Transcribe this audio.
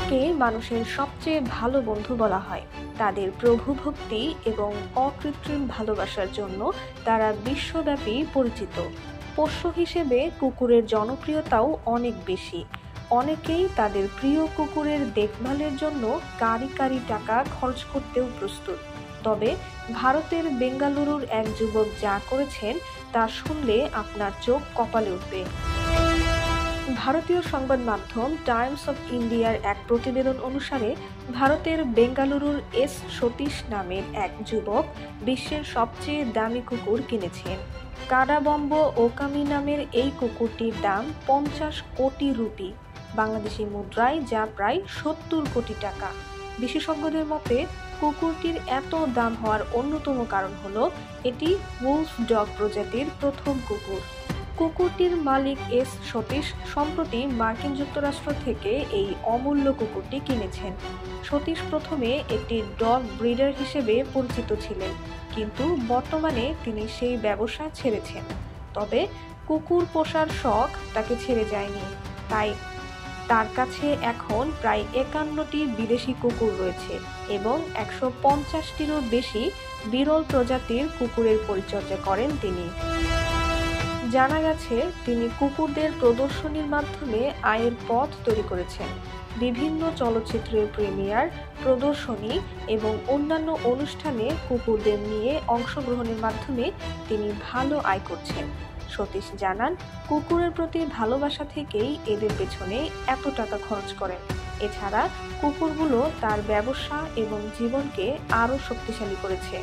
কুকুরকে মানুষের সবচেয়ে ভালো বন্ধু বলা হয়। তাদের প্রভুভক্তি এবং অকৃত্রিম ভালোবাসার জন্য তারা বিশ্বব্যাপী পরিচিত। পোষ্য হিসেবে কুকুরের জনপ্রিয়তাও অনেক বেশি। অনেকেই তাদের প্রিয় কুকুরের দেখভালের জন্য কারি কারি টাকা খরচ করতেও প্রস্তুত। তবে ভারতের বেঙ্গালুরুর এক যুবক যা করেছেন তা শুনলে আপনার চোখ কপালে উঠবে। ভারতীয় সংবাদ মাধ্যম টাইমস অফ ইন্ডিয়ার এক প্রতিবেদন অনুসারে ভারতের বেঙ্গালুরুর এস সতীশ নামের এক যুবক বিশ্বের সবচেয়ে দামি কুকুর কিনেছেন। কাডাবম্ব ওকামি নামের এই কুকুরটির দাম 50 কোটি রুপি, বাংলাদেশি মুদ্রায় যা প্রায় 70 কোটি টাকা। বিশেষজ্ঞদের মতে কুকুরটির এত দাম হওয়ার অন্যতম কারণ হলো এটি উলফ ডগ প্রজাতির প্রথম কুকুর। কুকুরটির মালিক এস সতীশ সম্প্রতি মার্কিন যুক্তরাষ্ট্র থেকে এই অমূল্য কুকুরটি কিনেছেন। সতীশ প্রথমে একটি ডগ ব্রিডার হিসেবে পরিচিত ছিলেন, কিন্তু বর্তমানে তিনি সেই ব্যবসা ছেড়েছেন। তবে কুকুর পোষার শখ তাকে ছেড়ে যায়নি, তাই তার কাছে এখন প্রায় 51টি বিদেশি কুকুর রয়েছে এবং 150টিরও বেশি বিরল প্রজাতির কুকুরের পরিচর্যা করেন তিনি। জানা গেছে তিনি কুকুরদের প্রদর্শনীর মাধ্যমে আয়ের পথ তৈরি করেছেন। বিভিন্ন চলচ্চিত্রের প্রিমিয়ার, প্রদর্শনী এবং অন্যান্য অনুষ্ঠানে কুকুরদের নিয়ে অংশগ্রহণের মাধ্যমে তিনি ভালো আয় করছেন। সতীশ জানান, কুকুরের প্রতি ভালোবাসা থেকেই এদের পেছনে এত টাকা খরচ করেন। এছাড়া কুকুরগুলো তার ব্যবসা এবং জীবনকে আরও শক্তিশালী করেছে।